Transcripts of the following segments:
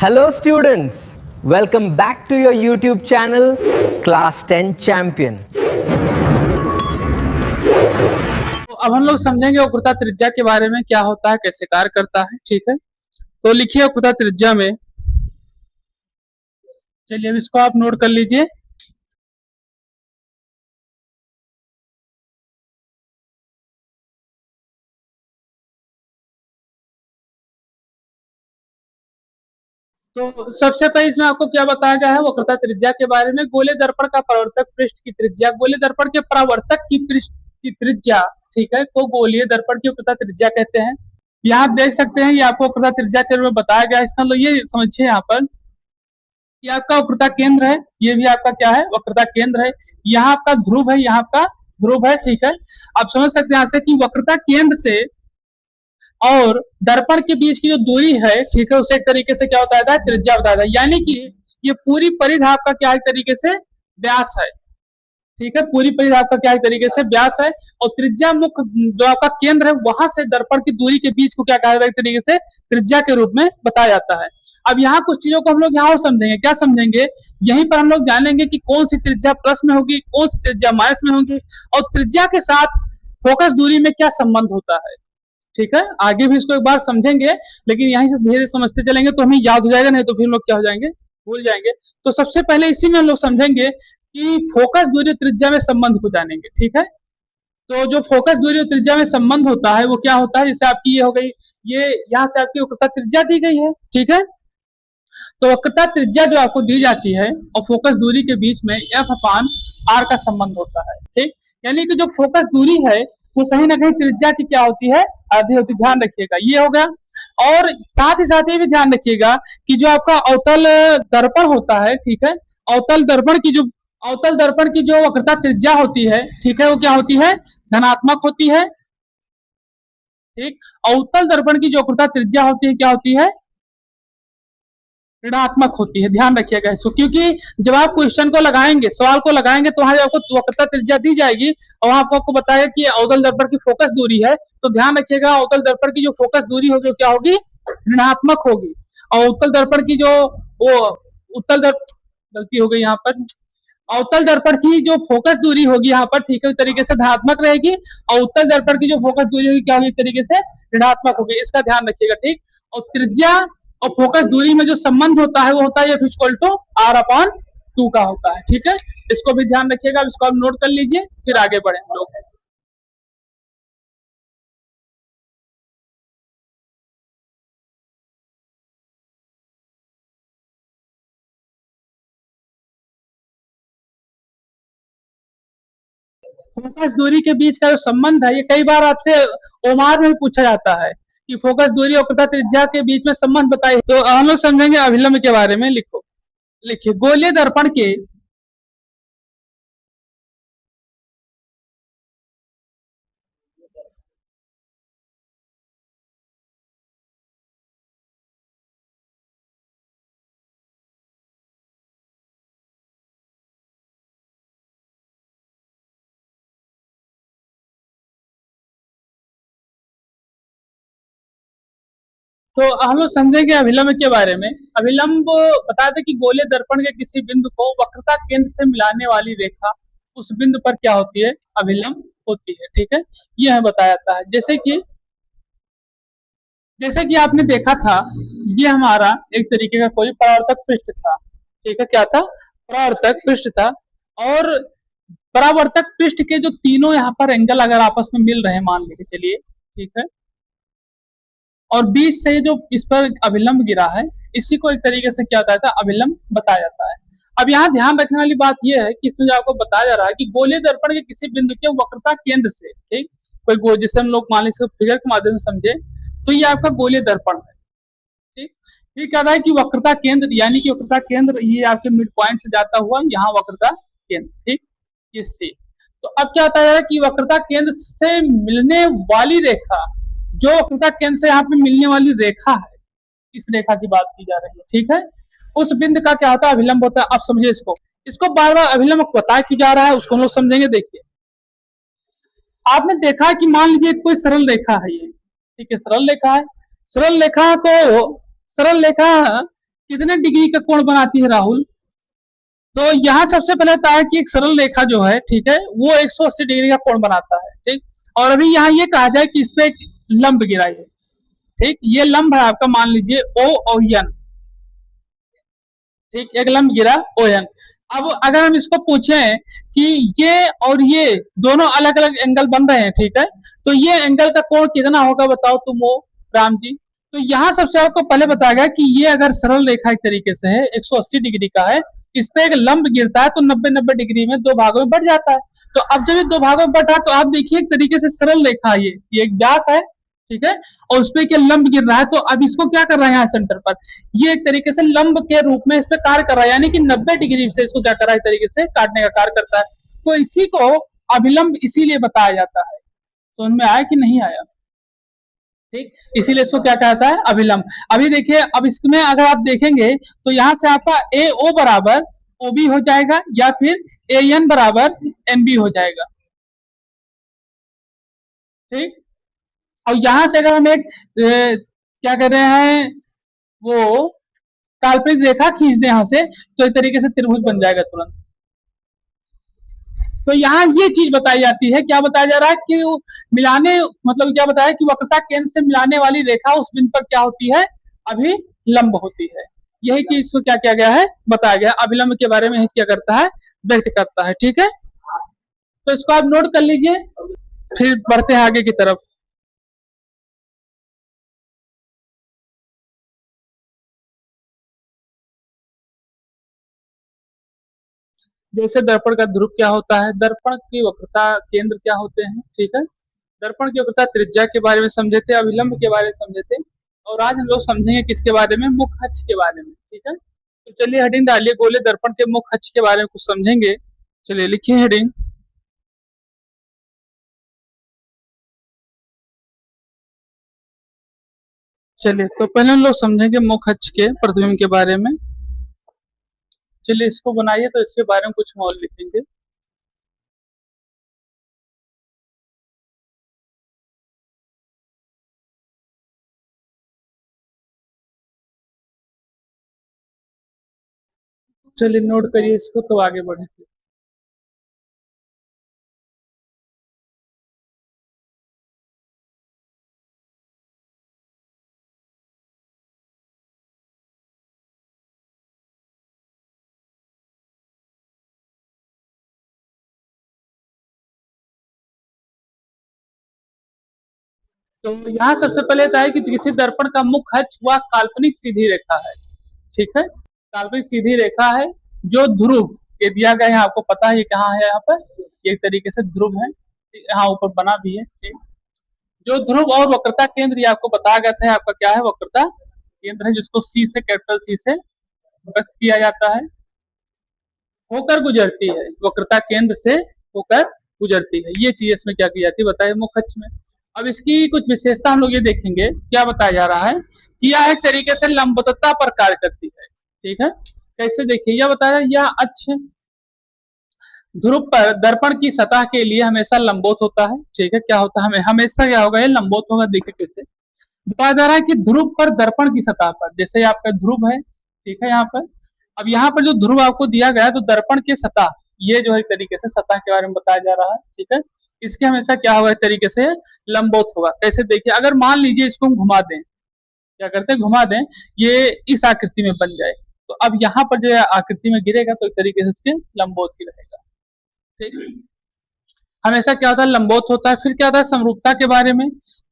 Hello students, welcome back to your YouTube channel Class 10 Champion. तो अब हम लोग समझेंगे वक्रता त्रिज्या के बारे में, क्या होता है, कैसे कार्य करता है। ठीक है, तो लिखिए वक्रता त्रिज्या में, चलिए अब इसको आप नोट कर लीजिए। तो सबसे पहले इसमें आपको क्या बताया गया है वक्रता त्रिज्या के बारे में। गोले दर्पण का परावर्तक पृष्ठ की त्रिज्या, गोले दर्पण के परावर्तक की पृष्ठ की त्रिज्या, ठीक है, को गोलीय दर्पण की वक्रता त्रिज्या कहते हैं। यहाँ आप देख सकते हैं, ये आपको वक्रता त्रिज्या के रूप में बताया गया है। इसका मतलब ये समझिए यहाँ पर, ये आपका वक्रता केंद्र है, ये भी आपका क्या है, वक्रता केंद्र है। यहाँ आपका ध्रुव है, यहाँ आपका ध्रुव है। ठीक है, आप समझ सकते हैं यहाँ से कि वक्रता केंद्र से और दर्पण के बीच की जो दूरी है, ठीक है, उसे एक तरीके से क्या बताया था, त्रिज्या बताया था। यानी कि ये पूरी परिधि आपका क्या एक तरीके से व्यास है। ठीक है, पूरी परिधि आपका क्या एक तरीके से व्यास है, और त्रिज्या मुख्य जो आपका केंद्र है वहां से दर्पण की दूरी के बीच को क्या कहा जाता है, एक तरीके से त्रिज्या के रूप में बताया जाता है। अब यहाँ कुछ चीजों को हम लोग यहाँ और समझेंगे। क्या समझेंगे, यहीं पर हम लोग जानेंगे कि कौन सी त्रिज्या प्लस में होगी, कौन सी त्रिज्या माइनस में होगी, और त्रिज्या के साथ फोकस दूरी में क्या संबंध होता है। ठीक है, आगे भी इसको एक बार समझेंगे, लेकिन यहीं से धीरे समझते चलेंगे तो हमें याद हो जाएगा, नहीं तो फिर लोग क्या हो जाएंगे, भूल जाएंगे। तो सबसे पहले इसी में हम लोग समझेंगे कि फोकस दूरी त्रिज्या में संबंध को जानेंगे। ठीक है, तो जो फोकस दूरी और त्रिज्या में संबंध होता है वो क्या होता है, जैसे आपकी ये हो गई, ये यहाँ से आपकी वक्रता त्रिज्या दी गई है। ठीक है, तो वक्रता त्रिज्या जो आपको दी जाती है और फोकस दूरी के बीच में F/R का संबंध होता है। ठीक, यानी कि जो फोकस दूरी है वो कहीं ना कहीं त्रिज्या की क्या होती है, आधी होती है। ध्यान रखिएगा, ये हो गया। और साथ ही साथ ये भी ध्यान रखिएगा कि जो आपका अवतल दर्पण होता है, ठीक है, अवतल दर्पण की जो अवतल दर्पण की जो वक्रता त्रिज्या होती है, ठीक है, वो क्या होती है, धनात्मक होती है। ठीक, अवतल दर्पण की जो वक्रता त्रिज्या होती है क्या होती है, ऋणात्मक होती है। ध्यान रखिएगा इसको, क्योंकि जब आप क्वेश्चन को लगाएंगे, सवाल को लगाएंगे, तो वहां आपको वक्रता त्रिज्या दी जाएगी और वहां आपको बताएगा कि अवतल दर्पण की फोकस दूरी है, तो ध्यान रखिएगा अवतल दर्पण की जो फोकस दूरी होगी क्या होगी, ऋणात्मक होगी। और उत्तल दर्पण की जो वो उत्तल दर्पण, गलती हो गई यहाँ पर, अवतल दर्पण की जो फोकस दूरी होगी यहाँ पर, ठीक है, तरीके से धनात्मक रहेगी, और उत्तल दर्पण की जो फोकस दूरी होगी क्या होगी, तरीके से ऋणात्मक होगी। इसका ध्यान रखिएगा। ठीक, और त्रिज्या और फोकस दूरी में जो संबंध होता है वो होता है F=R/2 का होता है। ठीक है, इसको भी ध्यान रखिएगा, इसको आप नोट कर लीजिए, फिर आगे बढ़े हम लोग। फोकस दूरी के बीच का जो संबंध है, ये कई बार आपसे ओमार में भी पूछा जाता है कि फोकस दूरी और वक्रता त्रिज्या के बीच में संबंध बताइए। तो हम लोग समझेंगे अभिलंब के बारे में। लिखो, लिखिए, गोलीय दर्पण के तो हम लोग समझेंगे अभिलंब के बारे में। अभिलंब बता दें कि गोलीय दर्पण के किसी बिंदु को वक्रता केंद्र से मिलाने वाली रेखा, उस बिंदु पर क्या होती है, अभिलंब होती है। ठीक है, यह हमें बताया जाता है। जैसे कि आपने देखा था, ये हमारा एक तरीके का कोई परावर्तक पृष्ठ था। ठीक है, क्या था, परावर्तक पृष्ठ था। और परावर्तक पृष्ठ के जो तीनों यहाँ पर एंगल अगर आपस में मिल रहे हैं, मान लेके चलिए, ठीक है, और बीच से जो इस पर अभिलंब गिरा है, इसी को एक तरीके से क्या बताया था, अभिलंब बताया जाता है। अब यहाँ ध्यान रखने वाली बात यह है कि इसमें जो आपको बताया जा रहा है कि गोलीय दर्पण के किसी बिंदु के वक्रता केंद्र से, ठीक, कोई जिसे हम लोग मान लीजिए फिगर के माध्यम से समझे, तो ये आपका गोलीय दर्पण है। ठीक, ये कह रहा है कि वक्रता केंद्र, यानी कि वक्रता केंद्र ये आपके मिड पॉइंट से जाता हुआ यहाँ वक्रता केंद्र, ठीक, ये सी। तो अब क्या बताया जा रहा है कि वक्रता केंद्र से मिलने वाली रेखा, जो वक्रता केंद्र से यहाँ पे मिलने वाली रेखा है, इस रेखा की बात की जा रही है। ठीक है, उस बिंदु का क्या होता है, अभिलंब होता है। आप समझिए इसको, इसको बार बार अभिलंब बताया क्यों जा रहा है, उसको हम लोग समझेंगे। देखिए, आपने देखा कि मान लीजिए कोई सरल रेखा है ये, ठीक है, सरल रेखा है। सरल रेखा कितने डिग्री का कोण बनाती है राहुल? तो यहाँ सबसे पहले आता है कि एक सरल रेखा जो है, ठीक है, वो 180 डिग्री का कोण बनाता है, ठीक। और अभी यहाँ ये कहा जाए कि इस पे एक लंब गिरा है, ठीक, ये लंब है आपका, मान लीजिए ओ और एन, ठीक, एक लंब गिरा ओ एन। अब अगर हम इसको पूछें कि ये और ये दोनों अलग अलग एंगल बन रहे हैं, ठीक है, तो ये एंगल का कोण कितना होगा बताओ तुम वो, राम जी? तो यहाँ सबसे आपको पहले बताया गया कि ये अगर सरल रेखा एक तरीके से है 180 डिग्री का है, इस पे एक लंब गिरता है तो 90-90 डिग्री में दो भागों में बढ़ जाता है। तो अब जब ये दो भागों में बढ़ा तो आप देखिए एक तरीके से सरल रेखा है, ये एक व्यास है, ठीक है, और उस पे क्या लंब गिर रहा है, तो अब इसको क्या कर रहा है यहाँ सेंटर पर, ये एक तरीके से लंब के रूप में इस पे कार्य कर रहा है, यानी कि 90 डिग्री से इसको क्या कर रहा है, एक तरीके से काटने का कार्य करता है। तो इसी को अभिलंब इसीलिए बताया जाता है। समझ में आया कि नहीं आया? ठीक, इसीलिए इसको क्या कहता है, अभिलंब। अभी देखिए, अब इसमें अगर आप देखेंगे तो यहाँ से आपका ए ओ बराबर ओ बी हो जाएगा, या फिर ए एन बराबर एन बी हो जाएगा, ठीक। और यहां से अगर हम एक क्या कर रहे हैं, वो काल्पनिक रेखा खींच दें यहाँ से, तो एक तरीके से त्रिभुज बन जाएगा तुरंत। तो यहाँ ये चीज बताई जाती है, क्या बताया जा रहा है कि मिलाने, मतलब क्या बताया कि वक्रता केंद्र से मिलाने वाली रेखा उस बिंदु पर क्या होती है, अभिलंब होती है। यही चीज को क्या किया गया है, बताया गया, अभिलंब के बारे में क्या करता है, व्यक्त करता है, ठीक है। तो इसको आप नोट कर लीजिए, फिर बढ़ते हैं आगे की तरफ। जैसे दर्पण का ध्रुव क्या होता है, दर्पण की वक्रता केंद्र क्या होते हैं, ठीक है, दर्पण की वक्रता त्रिज्या के बारे में समझे थे, अभिलंब के बारे में समझे थे, और आज हम लोग समझेंगे किसके बारे में, मुख्य अक्ष के बारे में, ठीक है। तो चलिए हेडिंग डालिए, गोले दर्पण के मुख्य अक्ष के बारे में कुछ समझेंगे। चलिए लिखिए हेडिंग। चलिए तो पहले हम लोग समझेंगे मुख्य अक्ष के प्रतिबिंब के बारे में। चलिए इसको बनाइए, तो इसके बारे में कुछ और लिखेंगे। चलिए नोट करिए इसको, तो आगे बढ़े। तो यहाँ सबसे पहले था है कि किसी दर्पण का मुख्य अक्ष वह काल्पनिक सीधी रेखा है, ठीक है, काल्पनिक सीधी रेखा है जो ध्रुव ये दिया गया है, आपको पता है ये कहाँ है, यहाँ पर एक तरीके से ध्रुव है, यहाँ ऊपर बना भी है, ठीक। जो ध्रुव और वक्रता केंद्र ये आपको बताया गया था, आपका क्या है, वक्रता केंद्र है, जिसको सी से, कैपिटल सी से व्यक्त किया जाता है, होकर गुजरती है, वक्रता केंद्र से होकर गुजरती है, ये चीज इसमें क्या की जाती है, बताइए मुख्य अक्ष में। अब इसकी कुछ विशेषता हम लोग ये देखेंगे, क्या बताया जा रहा है कि यह एक तरीके से लंबवतता पर कार्य करती है, ठीक है। कैसे, देखिए यह बताया, यह अक्ष ध्रुव पर दर्पण की सतह के लिए हमेशा लंबवत होता है, ठीक है, क्या होता है, हमें हमेशा क्या होगा, ये लंबवत होगा। देखिए कैसे बताया जा रहा है कि ध्रुव पर दर्पण की सतह पर, जैसे आपका ध्रुव है, ठीक है, यहाँ पर, अब यहाँ पर जो ध्रुव आपको दिया गया है, तो दर्पण की सतह, ये जो है एक तरीके से सतह के बारे में बताया जा रहा है, ठीक है, इसके हमेशा क्या होगा, एक तरीके से लंबवत होगा। कैसे, देखिए अगर मान लीजिए इसको हम घुमा दें, क्या करते हैं, घुमा दें, ये इस आकृति में बन जाए, तो अब यहाँ पर जो आकृति में गिरेगा तो एक तरीके से इसके लंबवत ही रहेगा, ठीक। हमेशा क्या होता है, लंबवत होता है। फिर क्या होता है, समरूपता के बारे में,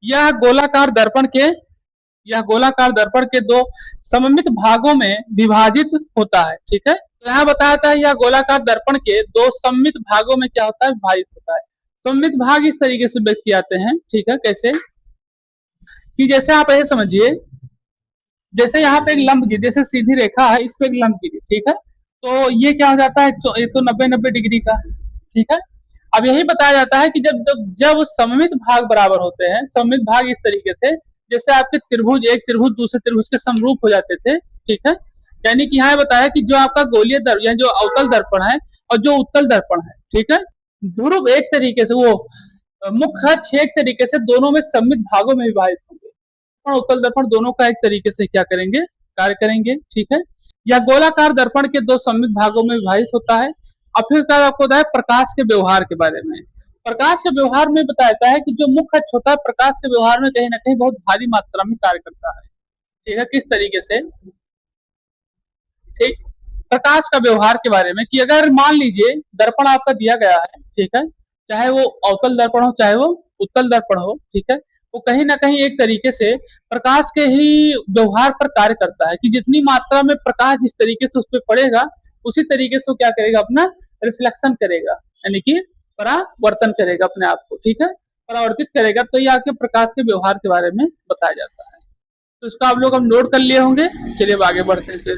यह गोलाकार दर्पण के, यह गोलाकार दर्पण के दो सममित भागों में विभाजित होता है, ठीक है। तो यहाँ बताया था, यह गोलाकार दर्पण के दो सममित भागों में क्या होता है, विभाजित होता है। सममित भाग इस तरीके से व्यक्त किए जाते हैं, ठीक है, कैसे कि जैसे आप ऐसे समझिए, जैसे यहाँ पे एक लंब गिरी, जैसे सीधी रेखा है, इस पे एक लंब गिरी, ठीक है, तो ये क्या हो जाता है, ये तो 90-90 डिग्री का, ठीक है। अब यही बताया जाता है कि जब जब जब सममित भाग बराबर होते हैं, सममित भाग इस तरीके से, जैसे आपके त्रिभुज, एक त्रिभुज दूसरे त्रिभुज के समरूप हो जाते थे, ठीक है, यानी कि यहाँ बताया कि जो आपका गोलीय दर्पण या जो अवतल दर्पण है और जो उत्तल दर्पण है, ठीक है, ध्रुव एक तरीके से वो मुख्य अक्ष एक तरीके से दोनों में सममित भागों में विभाजित होंगे, और उत्तल दर्पण दोनों का एक तरीके से क्या करेंगे, कार्य करेंगे, ठीक है। या गोलाकार दर्पण के दो सममित भागों में विभाजित होता है। अब फिर क्या आपको बताया प्रकाश के व्यवहार के बारे में। प्रकाश के व्यवहार में बताता है कि जो मुख्य अक्ष होता है प्रकाश के व्यवहार में कहीं ना कहीं बहुत भारी मात्रा में कार्य करता है, ठीक है। किस तरीके से, ठीक, प्रकाश का व्यवहार के बारे में कि अगर मान लीजिए दर्पण आपका दिया गया है, ठीक है, चाहे वो अवतल दर्पण हो चाहे वो उत्तल दर्पण हो, ठीक है, वो कहीं ना कहीं एक तरीके से प्रकाश के ही व्यवहार पर कार्य करता है कि जितनी मात्रा में प्रकाश जिस तरीके से उस पर पड़ेगा उसी तरीके से वो क्या करेगा, अपना रिफ्लेक्शन करेगा, यानी कि परावर्तन करेगा अपने आप को, ठीक है, परावर्तित करेगा। तो ये आपके प्रकाश के व्यवहार के बारे में बताया जाता है। तो इसका आप लोग हम नोट कर लिए होंगे। चलिए अब आगे बढ़ते हैं फिर।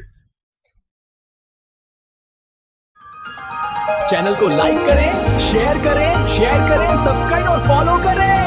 चैनल को लाइक करें, शेयर करें, सब्सक्राइब और फॉलो करें।